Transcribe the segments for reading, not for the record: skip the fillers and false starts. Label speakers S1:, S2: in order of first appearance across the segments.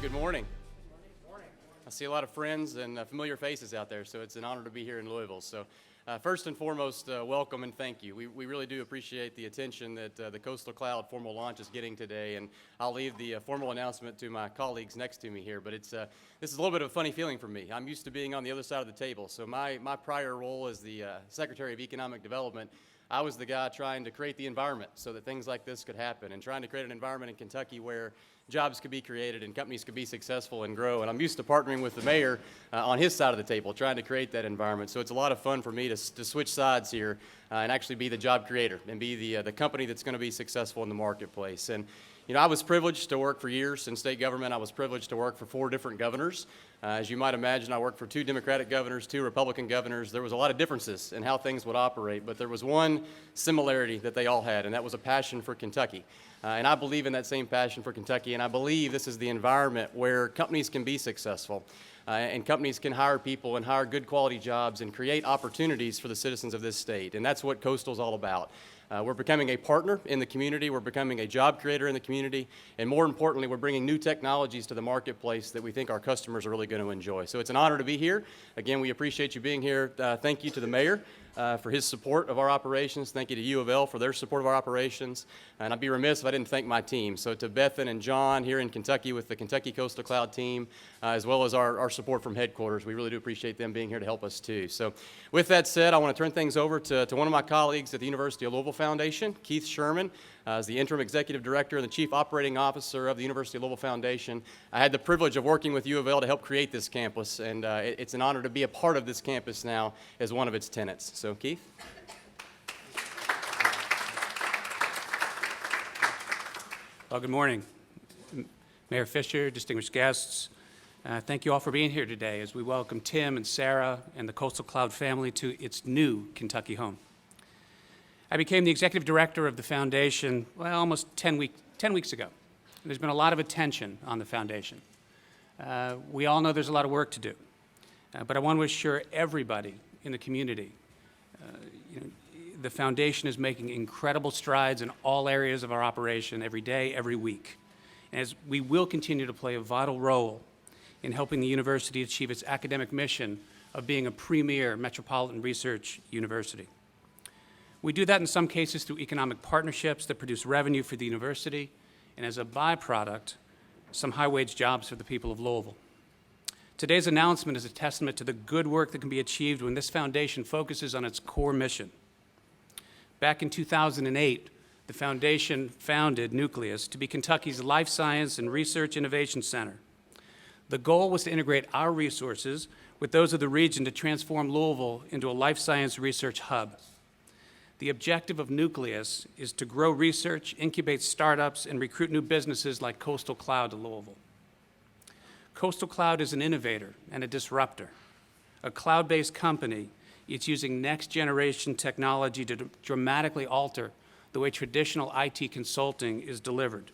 S1: Good morning. I see a lot of friends and familiar faces out there, so it's an honor to be here in Louisville. So first and foremost, welcome and thank you. We really do appreciate the attention that the Coastal Cloud formal launch is getting today, and I'll leave the formal announcement to my colleagues next to me here, but this is a little bit of a funny feeling for me. I'm used to being on the other side of the table, so my prior role as the Secretary of Economic Development, I was the guy trying to create the environment so that things like this could happen and trying to create an environment in Kentucky where jobs could be created and companies could be successful and grow. And I'm used to partnering with the mayor on his side of the table, trying to create that environment. So it's a lot of fun for me to switch sides here and actually be the job creator and be the company that's going to be successful in the marketplace. And you know, I was privileged to work for years in state government. I was privileged to work for 4 different governors. As you might imagine, I worked for 2 Democratic governors, 2 Republican governors. There was a lot of differences in how things would operate, but there was one similarity that they all had, and that was a passion for Kentucky. And I believe in that same passion for Kentucky, and I believe this is the environment where companies can be successful, and companies can hire people and hire good quality jobs and create opportunities for the citizens of this state. And that's what Coastal is all about. We're becoming a partner in the community, we're becoming a job creator in the community, and more importantly, we're bringing new technologies to the marketplace that we think our customers are really going to enjoy. So it's an honor to be here. Again, we appreciate you being here. Thank you to the mayor for his support of our operations. Thank you to U of L for their support of our operations. And I'd be remiss if I didn't thank my team. So to Bethan and John here in Kentucky with the Kentucky Coastal Cloud team, as well as our support from headquarters. We really do appreciate them being here to help us too. So with that said, I want to turn things over to one of my colleagues at the University of Louisville Foundation, Keith Sherman, as the interim executive director and the chief operating officer of the University of Louisville Foundation. I had the privilege of working with U of L to help create this campus, and it's an honor to be a part of this campus now as one of its tenants. So Keith.
S2: Well, good morning, Mayor Fisher, distinguished guests. Thank you all for being here today as we welcome Tim and Sarah and the Coastal Cloud family to its new Kentucky home. I became the executive director of the foundation, well, almost 10 weeks ago. There's been a lot of attention on the foundation. We all know there's a lot of work to do, but I want to assure everybody in the community the foundation is making incredible strides in all areas of our operation every day, every week. As we will continue to play a vital role in helping the university achieve its academic mission of being a premier metropolitan research university. We do that in some cases through economic partnerships that produce revenue for the university, and as a byproduct, some high-wage jobs for the people of Louisville. Today's announcement is a testament to the good work that can be achieved when this foundation focuses on its core mission. Back in 2008, the foundation founded Nucleus to be Kentucky's life science and research innovation center. The goal was to integrate our resources with those of the region to transform Louisville into a life science research hub. The objective of Nucleus is to grow research, incubate startups, and recruit new businesses like Coastal Cloud to Louisville. Coastal Cloud is an innovator and a disruptor, a cloud-based company. It's using next-generation technology to dramatically alter the way traditional IT consulting is delivered.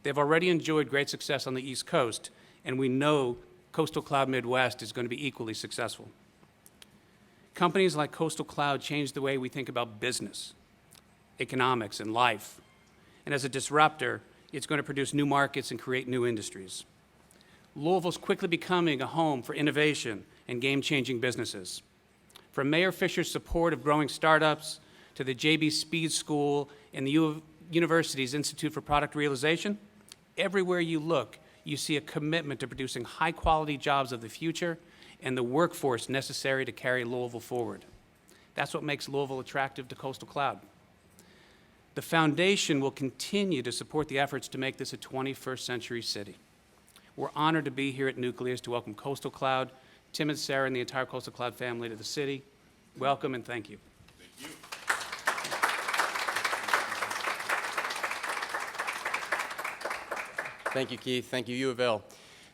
S2: They've already enjoyed great success on the East Coast, and we know Coastal Cloud Midwest is going to be equally successful. Companies like Coastal Cloud change the way we think about business, economics, and life. And as a disruptor, it's going to produce new markets and create new industries. Louisville's quickly becoming a home for innovation and game-changing businesses. From Mayor Fisher's support of growing startups to the JB Speed School and the university's Institute for Product Realization, everywhere you look, you see a commitment to producing high-quality jobs of the future and the workforce necessary to carry Louisville forward. That's what makes Louisville attractive to Coastal Cloud. The foundation will continue to support the efforts to make this a 21st century city. We're honored to be here at Nucleus to welcome Coastal Cloud, Tim and Sarah and the entire Coastal Cloud family to the city. Welcome and thank you.
S1: Thank you. Thank you, Keith. Thank you, U of L.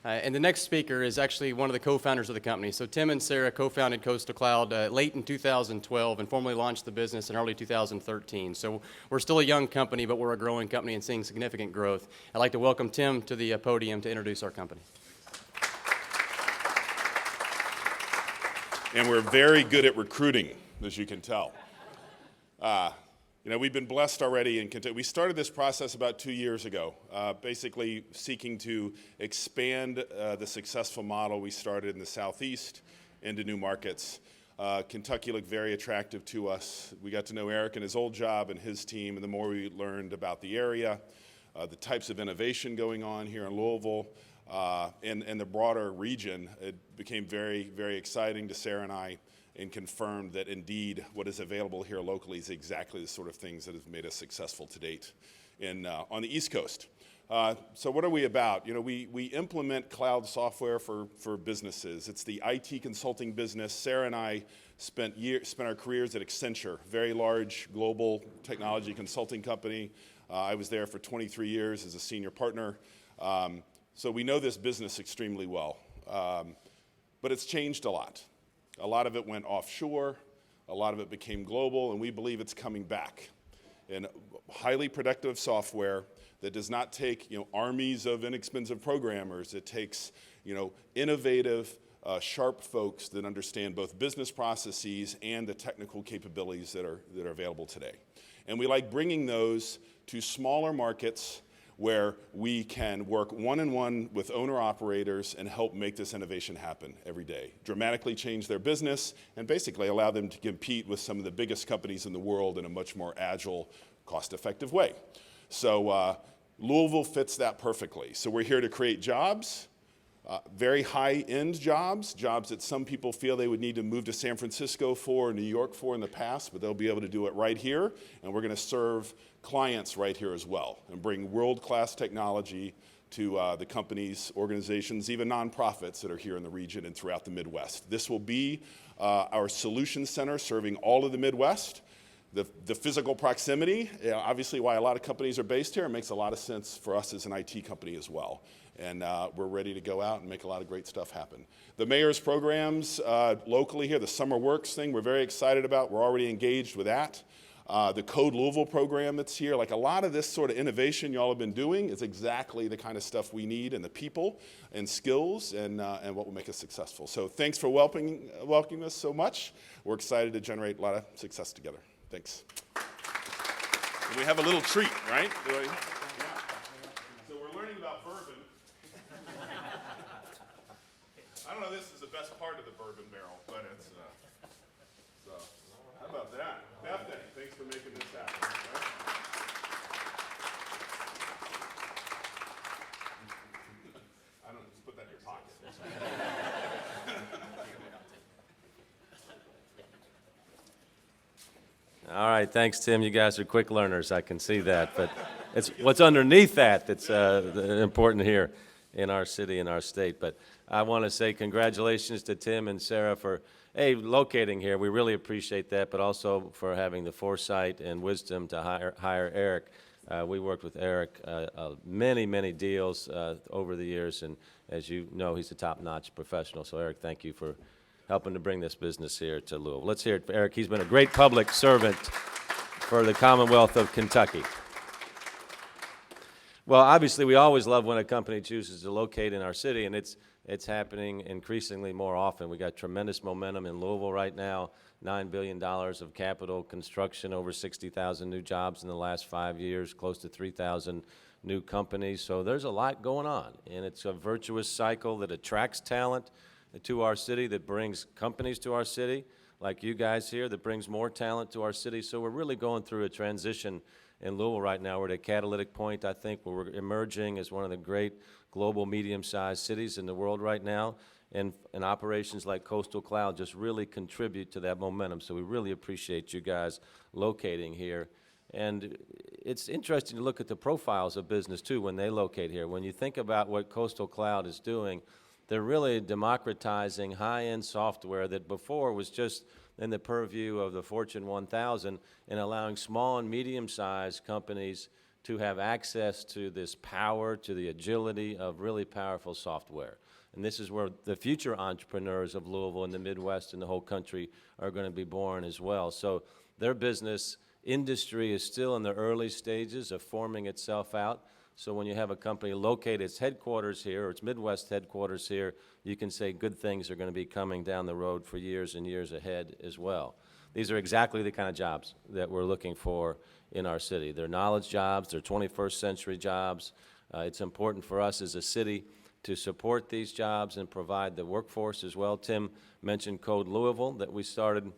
S1: And the next speaker is actually one of the co-founders of the company. So Tim and Sarah co-founded Coastal Cloud late in 2012 and formally launched the business in early 2013. So we're still a young company, but we're a growing company and seeing significant growth. I'd like to welcome Tim to the podium to introduce our company.
S3: And we're very good at recruiting, as you can tell. You know, we've been blessed already in Kentucky. We started this process about 2 years ago, basically seeking to expand the successful model we started in the Southeast into new markets. Kentucky looked very attractive to us. We got to know Eric and his old job and his team, and the more we learned about the area, the types of innovation going on here in Louisville, and the broader region, it became very, very exciting to Sarah and I, and confirmed that indeed what is available here locally is exactly the sort of things that have made us successful to date on the East Coast. So what are we about? You know, we implement cloud software for businesses. It's the IT consulting business. Sarah and I spent our careers at Accenture, very large global technology consulting company. I was there for 23 years as a senior partner. So we know this business extremely well. But it's changed a lot. A lot of it went offshore, a lot of it became global, and we believe it's coming back. And highly productive software that does not take, you know, armies of inexpensive programmers. It takes, you know, innovative, sharp folks that understand both business processes and the technical capabilities that are available today. And we like bringing those to smaller markets where we can work one-on-one with owner-operators and help make this innovation happen every day, dramatically change their business, and basically allow them to compete with some of the biggest companies in the world in a much more agile, cost-effective way. So Louisville fits that perfectly. So we're here to create jobs, very high-end jobs that some people feel they would need to move to San Francisco for or New York for in the past, but they'll be able to do it right here, and we're going to serve clients right here as well and bring world-class technology to the companies, organizations, even nonprofits that are here in the region and throughout the Midwest. This will be our solution center serving all of the Midwest. The physical proximity, obviously why a lot of companies are based here, it makes a lot of sense for us as an IT company as well. And we're ready to go out and make a lot of great stuff happen. The mayor's programs locally here, the Summer Works thing, we're very excited about. We're already engaged with that. The Code Louisville program that's here, like a lot of this sort of innovation y'all have been doing is exactly the kind of stuff we need, and the people and skills and what will make us successful. So thanks for welcoming us so much. We're excited to generate a lot of success together. Thanks. And we have a little treat, right? Yeah. So we're learning about bourbon. I don't know if this is the best part of the bourbon barrel, but it's, so how about that? Bethany, thanks for making this happen. Right? I don't know, just put that in your pocket.
S4: All right, thanks, Tim. You guys are quick learners. I can see that. But it's what's underneath that's important here in our city and our state. But I want to say congratulations to Tim and Sarah for, locating here. We really appreciate that, but also for having the foresight and wisdom to hire Eric. We worked with Eric many, many deals over the years, and as you know, he's a top-notch professional. So, Eric, thank you for helping to bring this business here to Louisville. Let's hear it for Eric. He's been a great public servant for the Commonwealth of Kentucky. Well, obviously, we always love when a company chooses to locate in our city, and it's happening increasingly more often. We got tremendous momentum in Louisville right now, $9 billion of capital construction, over 60,000 new jobs in the last 5 years, close to 3,000 new companies. So there's a lot going on, and it's a virtuous cycle that attracts talent to our city, that brings companies to our city, like you guys here, that brings more talent to our city. So we're really going through a transition in Louisville right now. We're at a catalytic point, I think, where we're emerging as one of the great global medium-sized cities in the world right now, and operations like Coastal Cloud just really contribute to that momentum. So we really appreciate you guys locating here. And it's interesting to look at the profiles of business, too, when they locate here. When you think about what Coastal Cloud is doing, they're really democratizing high-end software that before was just in the purview of the Fortune 1000, and allowing small and medium-sized companies to have access to this power, to the agility of really powerful software. And this is where the future entrepreneurs of Louisville and the Midwest and the whole country are going to be born as well. So their business industry is still in the early stages of forming itself out. So when you have a company locate its headquarters here, or its Midwest headquarters here, you can say good things are going to be coming down the road for years and years ahead as well. These are exactly the kind of jobs that we're looking for in our city. They're knowledge jobs, they're 21st century jobs. It's important for us as a city to support these jobs and provide the workforce as well. Tim mentioned Code Louisville that we started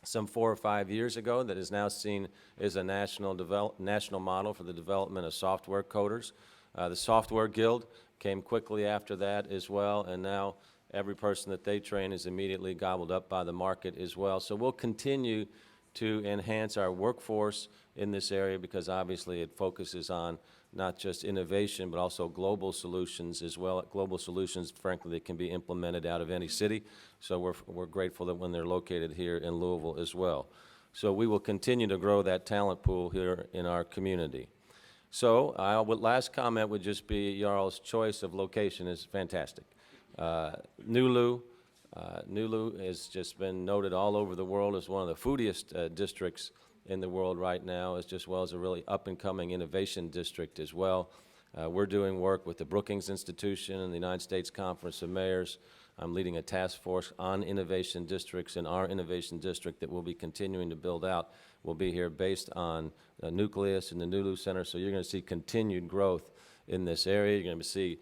S4: some 4 or 5 years ago that is now seen as a national model for the development of software coders. The Software Guild came quickly after that as well, and now every person that they train is immediately gobbled up by the market as well. So we'll continue to enhance our workforce in this area because obviously it focuses on not just innovation, but also global solutions as well. Global solutions, frankly, that can be implemented out of any city. So we're grateful that when they're located here in Louisville as well. So we will continue to grow that talent pool here in our community. So last comment would just be Jarl's choice of location is fantastic. Nulu has just been noted all over the world as one of the foodiest districts in the world right now, as well as a really up-and-coming innovation district as well. We're doing work with the Brookings Institution and the United States Conference of Mayors. I'm leading a task force on innovation districts in our innovation district that we'll be continuing to build out. We'll be here based on the nucleus and the Nulu Center, so you're going to see continued growth in this area. You're going to see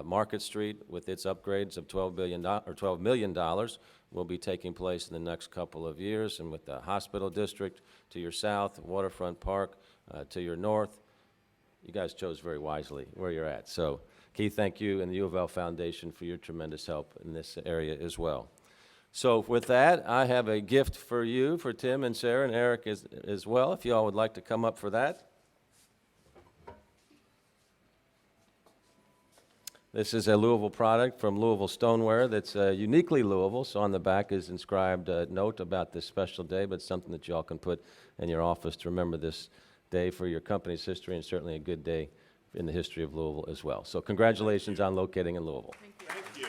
S4: Market Street with its upgrades of $12 million will be taking place in the next couple of years, and with the hospital district to your south, Waterfront Park to your north. You guys chose very wisely where you're at. So, Keith, thank you, and the U of L Foundation for your tremendous help in this area as well. So with that, I have a gift for you, for Tim and Sarah and Eric as well, if you all would like to come up for that. This is a Louisville product from Louisville Stoneware that's uniquely Louisville, so on the back is inscribed a note about this special day, but something that you all can put in your office to remember this day for your company's history, and certainly a good day in the history of Louisville as well. So congratulations on locating in Louisville.
S3: Thank you.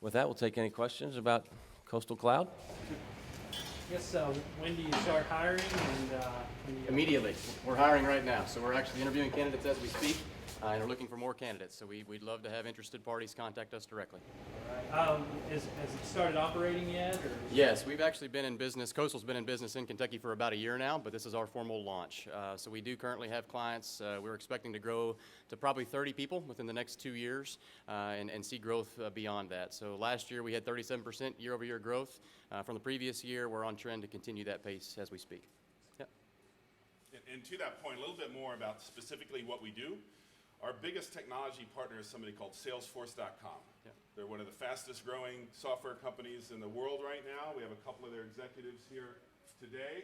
S4: With that, we'll take any questions about Coastal Cloud.
S5: Yes, when do you start hiring and
S1: Immediately. We're hiring right now, so we're actually interviewing candidates as we speak, and are looking for more candidates. So we'd love to have interested parties contact us directly.
S5: has it started operating yet? Or
S1: Yes, we've actually been in business. Coastal's been in business in Kentucky for about a year now, but this is our formal launch. So we do currently have clients. We're expecting to grow to probably 30 people within the next 2 years, and see growth beyond that. So last year we had 37% year-over-year growth. From the previous year, we're on trend to continue that pace as we speak. Yep.
S3: And to that point, a little bit more about specifically what we do. Our biggest technology partner is somebody called Salesforce.com.
S1: Yep.
S3: They're one of the fastest growing software companies in the world right now. We have a couple of their executives here today.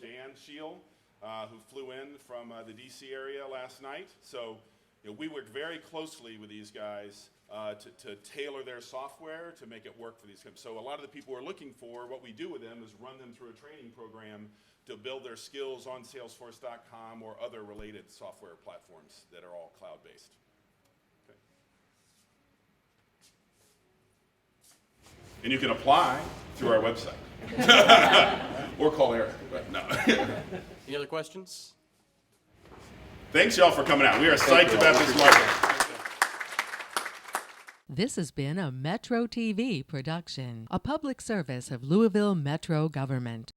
S3: Dan Scheel, who flew in from the DC area last night. So we work very closely with these guys to tailor their software to make it work for these companies. So a lot of the people we're looking for, what we do with them is run them through a training program to build their skills on Salesforce.com or other related software platforms that are all cloud-based. Okay. And you can apply through our website. Or call Eric, but no.
S1: Any other questions?
S3: Thanks, y'all, for coming out. We are psyched about this market.
S6: This has been a Metro TV production, a public service of Louisville Metro government.